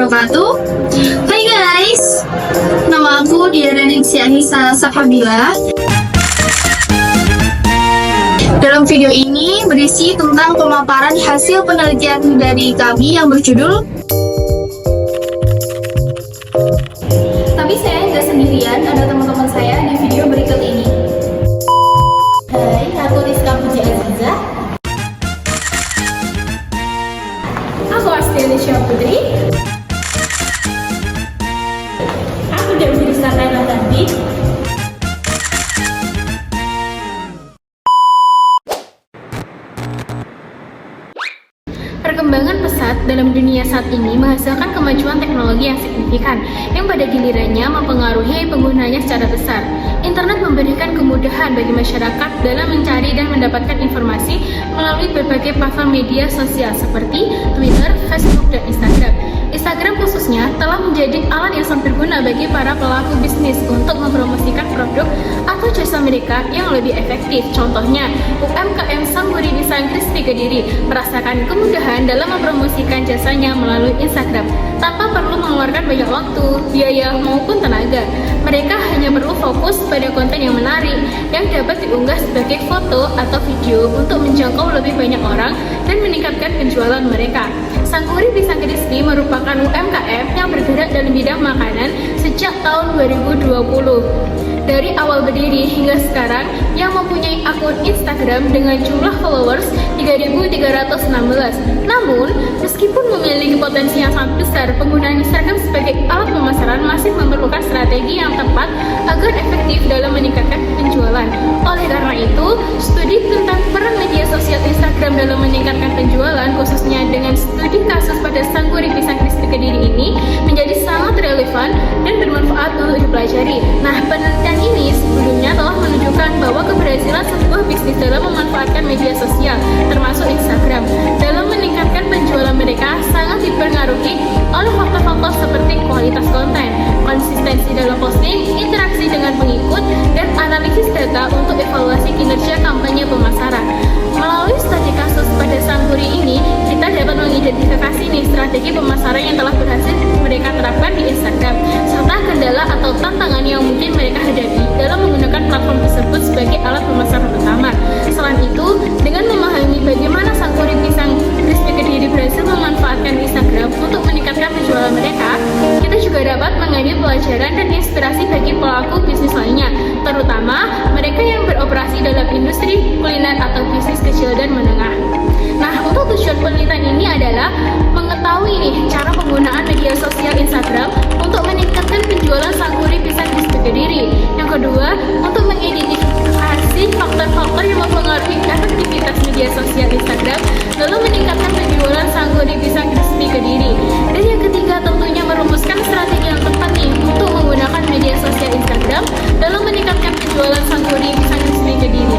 wabarakatuh. Hai guys, nama aku Diana Anissa Sahabila. Dalam video ini berisi tentang pemaparan hasil penelitian dari kami yang berjudul Tapi saya nggak sendirian, ada teman-teman saya di video berikut ini. Hai, aku Rizka Puji Aziza. Aku Astianisha Putri. Aku Dewi Rizka Tadi. Perkembangan pesat dalam dunia saat ini menghasilkan kemajuan teknologi yang signifikan yang pada gilirannya mempengaruhi penggunanya secara besar. Internet memberikan kemudahan bagi masyarakat dalam mencari dan mendapatkan informasi melalui berbagai platform media sosial seperti Twitter, Facebook, dan Instagram. Instagram khususnya telah menjadi alat yang sangat berguna bagi para pelaku bisnis untuk mempromosikan produk atau jasa mereka yang lebih efektif. Contohnya, UMKM Sangguri Pisang Crispy Kediri merasakan kemudahan dalam mempromosikan jasanya melalui Instagram tanpa perlu mengeluarkan banyak waktu, biaya, maupun tenaga. Mereka hanya perlu fokus pada konten yang menarik yang dapat diunggah sebagai foto atau video untuk menjangkau lebih banyak orang dan meningkatkan penjualan mereka. Sangguri Pisang Crispy merupakan UMKM yang bergerak dalam bidang makanan sejak tahun 2020. Dari awal berdiri hingga sekarang yang mempunyai akun Instagram dengan jumlah followers 3.316. Namun, meskipun memiliki potensi yang sangat besar, penggunaan Instagram sebagai alat pemasaran masih memerlukan strategi yang tepat agar efektif dalam meningkatkan penjualan. Oleh karena itu, studi tentang peran media sosial Instagram dalam meningkatkan penjualan, khususnya dengan studi kasus pada Sangguri Pisang Crispy Kediri ini, menjadi sangat relevan dan bermanfaat untuk dipelajari. Nah, penelitian ini sebelumnya telah menunjukkan bahwa keberhasilan sebuah bisnis dalam memanfaatkan media sosial, termasuk Instagram, dalam meningkatkan penjualan mereka sangat dipengaruhi oleh faktor-faktor seperti kualitas konten, konsistensi dalam posting, interaksi dengan pengikut, dan analisis data untuk evaluasi kinerja kampanye pemasaran. Melalui studi kasus pada Sangguri ini, kita dapat mengidentifikasi nih strategi pemasaran yang telah berhasil mereka terapkan di Instagram, serta kendala atau tantangan yang mungkin mereka hadapi dalam menggunakan platform tersebut sebagai alat pemasaran utama. Selain itu, dengan memahami bagaimana Sangguri Pisang Crispy Kediri berhasil memanfaatkan Instagram untuk meningkatkan penjualan mereka, kita juga dapat mengambil pelajaran dan inspirasi bagi pelaku bisnis lainnya, terutama mereka yang beroperasi dalam industri kuliner atau bisnis kecil dan menengah. Nah, untuk tujuan penelitian ini adalah mengetahui nih cara penggunaan media sosial Instagram untuk meningkatkan penjualan Sangguri Pisang Crispy Kediri. Yang kedua, untuk mengidentifikasi faktor-faktor yang mempengaruhi efektivitas media sosial Instagram dalam meningkatkan penjualan Sangguri Pisang Crispy Kediri. Dan yang ketiga, tentunya merumuskan strategi yang tepat nih untuk menggunakan media sosial Instagram dalam meningkatkan penjualan Sangguri Pisang Crispy Kediri.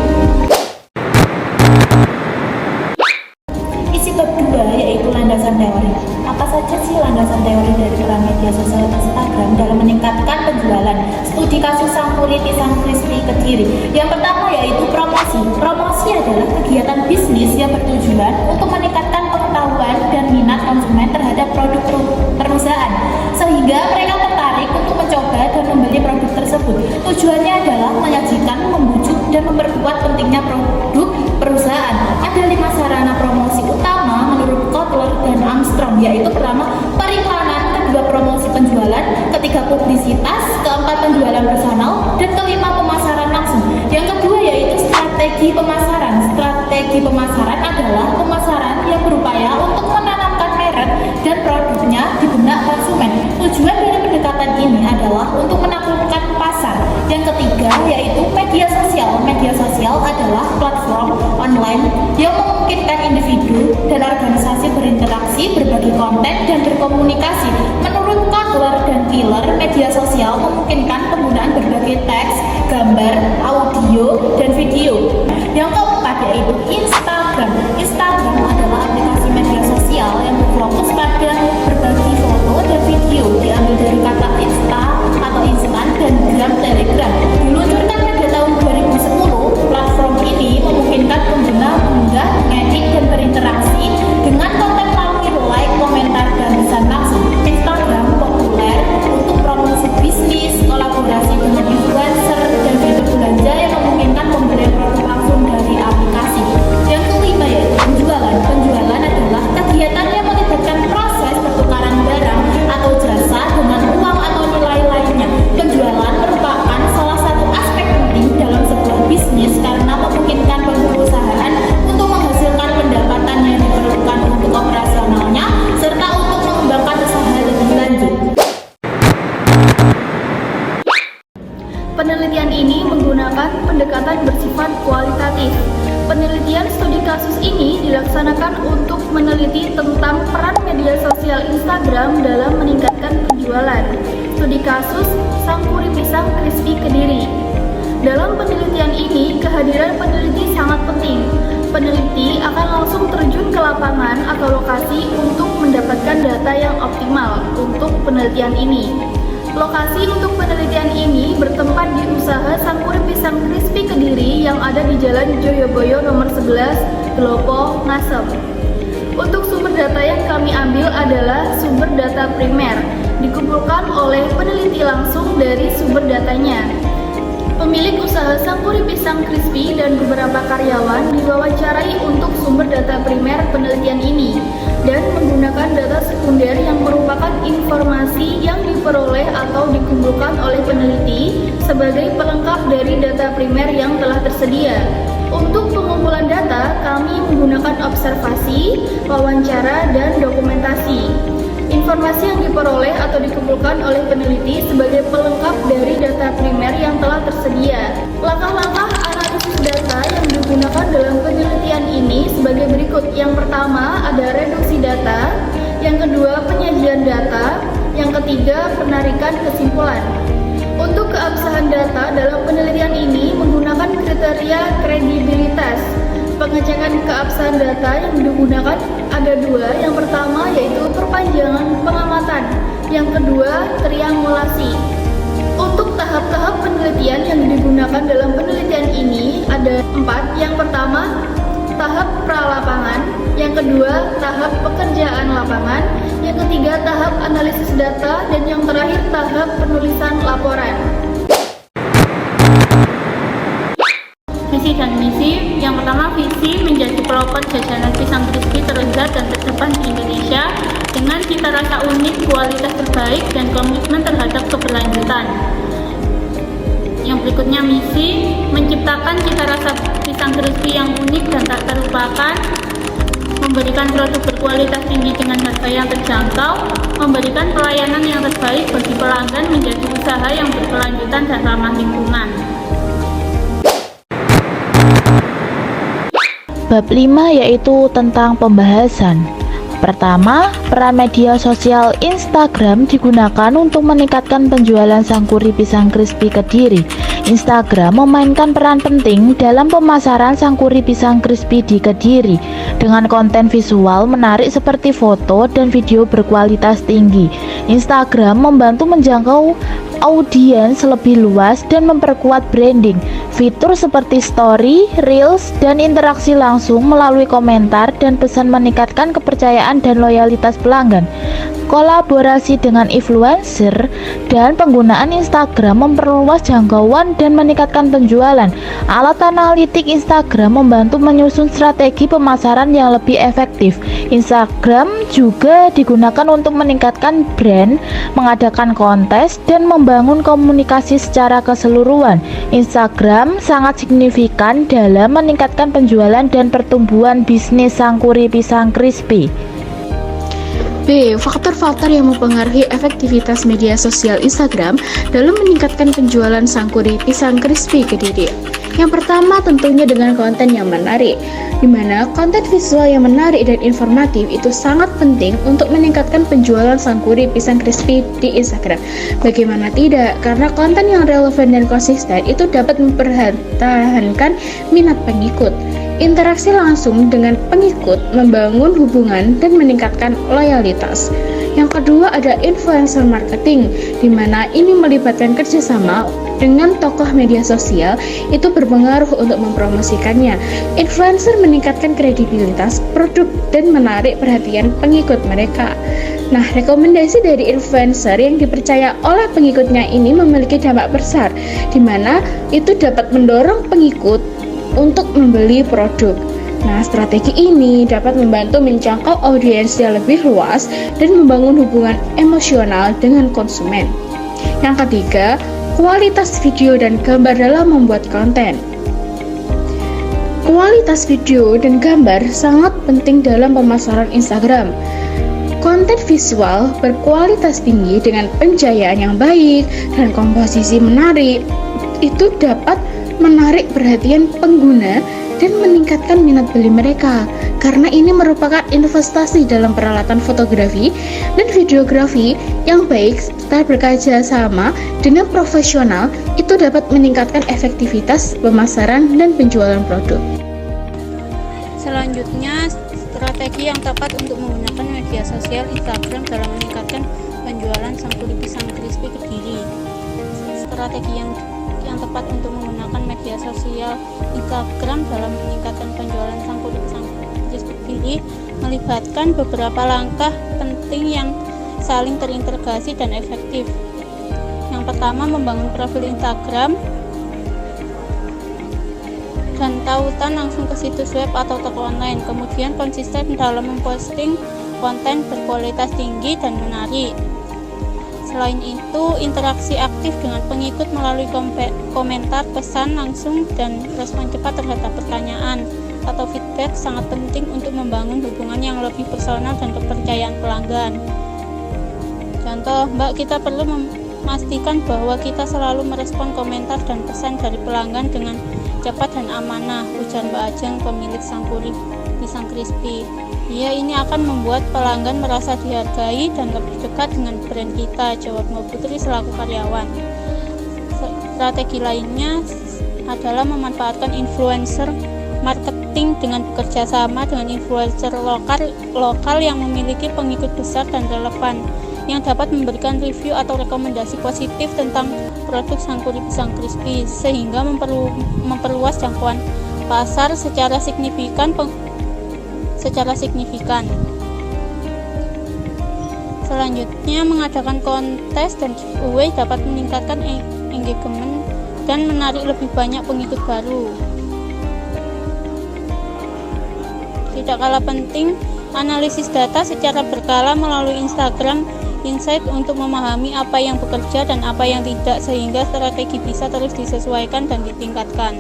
Isi bab 2 yaitu landasan teori. Apa saja sih landasan teori dari peran media sosial Instagram dalam meningkatkan penjualan? Studi kasus Sangguri Pisang Crispy Kediri. Yang pertama yaitu promosi. Promosi adalah kegiatan bisnis yang bertujuan untuk meningkatkan pengetahuan dan minat konsumen terhadap produk perusahaan, sehingga mereka tertarik untuk mencoba dan membeli produk tersebut. Tujuannya adalah menyajikan, membujuk, dan memperkuat pentingnya produk perusahaan. Ada 5 sarana promosi utama menurut Kotler dan Armstrong, yaitu pertama, periklanan, kedua, promosi penjualan, ketiga, publisitas, keempat, penjualan personal, dan kelima, pemasaran langsung. Yang kedua yaitu strategi pemasaran. Strategi pemasaran adalah pemasaran yang berupaya untuk menanamkan merek dan produknya di benak konsumen. Tujuan dari pendekatan ini adalah untuk menaklukkan pasar. Yang ketiga yaitu media sosial. Media sosial adalah platform online yang memungkinkan individu dan organisasi berinteraksi, berbagi konten, dan berkomunikasi. Menurut Kotler dan Piller, media sosial memungkinkan penggunaan berbagai teks, gambar, audio, dan video. Yang keempat yaitu Instagram. Instagram adalah aplikasi media sosial yang berfokus pada berbagi foto dan video, diambil dari kata insta atau instan dan gram telegram. Diluncurkan pada tahun 2010, platform ini memungkinkan pengguna mengunggah, mengedit, dan berinteraksi dengan konten melalui like, komentar, dan pesan langsung. Instagram ini menggunakan pendekatan bersifat kualitatif. Penelitian studi kasus ini dilaksanakan untuk meneliti tentang peran media sosial Instagram dalam meningkatkan penjualan. Studi kasus Sangkuri Pisang Crispy Kediri. Dalam penelitian ini, kehadiran peneliti sangat penting. Peneliti akan langsung terjun ke lapangan atau lokasi untuk mendapatkan data yang optimal untuk penelitian ini. Lokasi untuk penelitian ini bertempat di usaha Sangkuri Pisang Crispy Kediri yang ada di Jalan Joyoboyo nomor 11, Gelopo, Ngasem. Untuk sumber data yang kami ambil adalah sumber data primer, dikumpulkan oleh peneliti langsung dari sumber datanya. Pemilik usaha Sangkuri Pisang Crispy dan beberapa karyawan diwawancarai untuk sumber data primer penelitian ini dan menggunakan data sekunder yang merupakan informasi yang diperoleh atau dikumpulkan oleh peneliti sebagai pelengkap dari data primer yang telah tersedia. Untuk pengumpulan data, kami menggunakan observasi, wawancara, dan dokumentasi. Informasi yang diperoleh atau dikumpulkan oleh peneliti sebagai pelengkap dari data primer yang telah tersedia. Langkah-langkah analisis data yang digunakan dalam penelitian ini sebagai berikut. Yang pertama ada reduksi data, yang kedua penyajian data, yang ketiga penarikan kesimpulan. Untuk keabsahan data dalam penelitian ini menggunakan kriteria kredibilitas. Pengecekan keabsahan data yang digunakan ada dua. Yang pertama yaitu perpanjangan pengamatan, yang kedua triangulasi. Untuk tahap-tahap penelitian yang digunakan dalam penelitian ini ada 4. Yang pertama tahap pralapangan, yang kedua tahap pekerjaan lapangan, yang ketiga tahap analisis data, dan yang terakhir tahap penulisan laporan. Visi dan misi. Yang pertama, visi menjadi pelopor jajanan pisang crispy terlezat dan terdepan di Indonesia dengan cita rasa unik, kualitas terbaik, dan komitmen terhadap keberlanjutan. Yang berikutnya misi, menciptakan cita rasa pisang crispy yang unik dan tak terlupakan, memberikan produk berkualitas tinggi dengan harga yang terjangkau, memberikan pelayanan yang terbaik bagi pelanggan, menjadi usaha yang berkelanjutan dan ramah lingkungan. Bab 5 yaitu tentang pembahasan. Pertama, peran media sosial Instagram digunakan untuk meningkatkan penjualan Sangkuri Pisang Crispy Kediri. Instagram memainkan peran penting dalam pemasaran Sangkuri Pisang Crispy di Kediri dengan konten visual menarik seperti foto dan video berkualitas tinggi. Instagram membantu menjangkau audiens lebih luas dan memperkuat branding. Fitur seperti story, reels, dan interaksi langsung melalui komentar dan pesan meningkatkan kepercayaan dan loyalitas pelanggan. Kolaborasi dengan influencer dan penggunaan Instagram memperluas jangkauan dan meningkatkan penjualan. Alat analitik Instagram membantu menyusun strategi pemasaran yang lebih efektif. Instagram juga digunakan untuk meningkatkan brand, mengadakan kontes, dan membangun komunikasi secara keseluruhan. Instagram sangat signifikan dalam meningkatkan penjualan dan pertumbuhan bisnis Sangkuri Pisang Crispy. B. Faktor-faktor yang mempengaruhi efektivitas media sosial Instagram dalam meningkatkan penjualan Sangkuri Pisang Crispy Kediri. Yang pertama tentunya dengan konten yang menarik, di mana konten visual yang menarik dan informatif itu sangat penting untuk meningkatkan penjualan Sangkuri Pisang Crispy di Instagram. Bagaimana tidak, karena konten yang relevan dan konsisten itu dapat mempertahankan minat pengikut. Interaksi langsung dengan pengikut membangun hubungan dan meningkatkan loyalitas. Yang kedua ada influencer marketing, di mana ini melibatkan kerjasama dengan tokoh media sosial itu berpengaruh untuk mempromosikannya. Influencer meningkatkan kredibilitas produk dan menarik perhatian pengikut mereka. Nah, rekomendasi dari influencer yang dipercaya oleh pengikutnya ini memiliki dampak besar, di mana itu dapat mendorong pengikut untuk membeli produk. Nah, strategi ini dapat membantu menjangkau audiens yang lebih luas dan membangun hubungan emosional dengan konsumen. Yang ketiga, kualitas video dan gambar dalam membuat konten. Kualitas video dan gambar sangat penting dalam pemasaran Instagram. Konten visual berkualitas tinggi dengan pencahayaan yang baik dan komposisi menarik itu dapat menarik perhatian pengguna dan meningkatkan minat beli mereka, karena ini merupakan investasi dalam peralatan fotografi dan videografi yang baik serta bekerja sama dengan profesional. Itu dapat meningkatkan efektivitas pemasaran dan penjualan produk. Selanjutnya, strategi yang tepat untuk menggunakan media sosial Instagram dalam meningkatkan penjualan sangkuri pisang crispy Kediri. Strategi yang tepat untuk menggunakan media sosial Instagram dalam meningkatkan penjualan sangkuri pisang crispy Kediri melibatkan beberapa langkah penting yang saling terintegrasi dan efektif. Yang pertama, membangun profil Instagram dan tautan langsung ke situs web atau toko online. Kemudian konsisten dalam memposting konten berkualitas tinggi dan menarik. Selain itu, interaksi aktif dengan pengikut melalui komentar, pesan langsung, dan respon cepat terhadap pertanyaan atau feedback sangat penting untuk membangun hubungan yang lebih personal dan kepercayaan pelanggan. Contoh, Mbak, kita perlu memastikan bahwa kita selalu merespon komentar dan pesan dari pelanggan dengan cepat dan amanah, ujar Mbak Ajeng, pemilik sangkuri pisang crispy. Ya, ini akan membuat pelanggan merasa dihargai dan lebih dekat dengan brand kita, jawab Mbak Putri selaku karyawan. Strategi lainnya adalah memanfaatkan influencer marketing dengan bekerja sama dengan influencer lokal yang memiliki pengikut besar dan relevan, yang dapat memberikan review atau rekomendasi positif tentang produk sangkuri pisang crispy, sehingga memperluas jangkauan pasar secara signifikan. Selanjutnya, mengadakan kontes dan giveaway dapat meningkatkan engagement dan menarik lebih banyak pengikut baru. Tidak kalah penting, analisis data secara berkala melalui Instagram Insight untuk memahami apa yang bekerja dan apa yang tidak, sehingga strategi bisa terus disesuaikan dan ditingkatkan.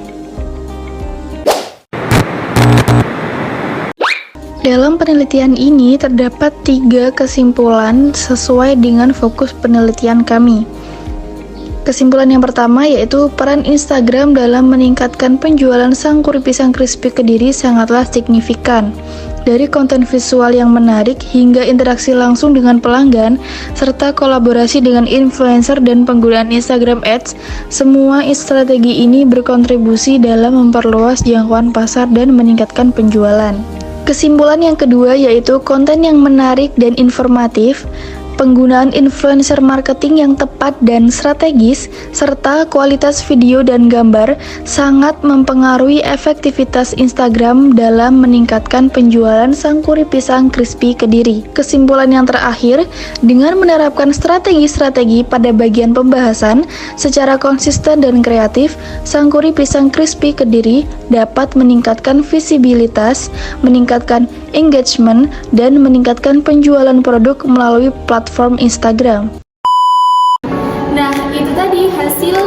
Dalam penelitian ini terdapat 3 kesimpulan sesuai dengan fokus penelitian kami. Kesimpulan yang pertama yaitu peran Instagram dalam meningkatkan penjualan sangkuri pisang crispy Kediri sangatlah signifikan. Dari konten visual yang menarik hingga interaksi langsung dengan pelanggan, serta kolaborasi dengan influencer dan penggunaan Instagram Ads, semua strategi ini berkontribusi dalam memperluas jangkauan pasar dan meningkatkan penjualan. Kesimpulan yang kedua yaitu konten yang menarik dan informatif, penggunaan influencer marketing yang tepat dan strategis, serta kualitas video dan gambar sangat mempengaruhi efektivitas Instagram dalam meningkatkan penjualan sangkuri pisang crispy Kediri. Kesimpulan yang terakhir, dengan menerapkan strategi-strategi pada bagian pembahasan secara konsisten dan kreatif, sangkuri pisang crispy Kediri dapat meningkatkan visibilitas, meningkatkan engagement, dan meningkatkan penjualan produk melalui platform Instagram. Nah, itu tadi hasil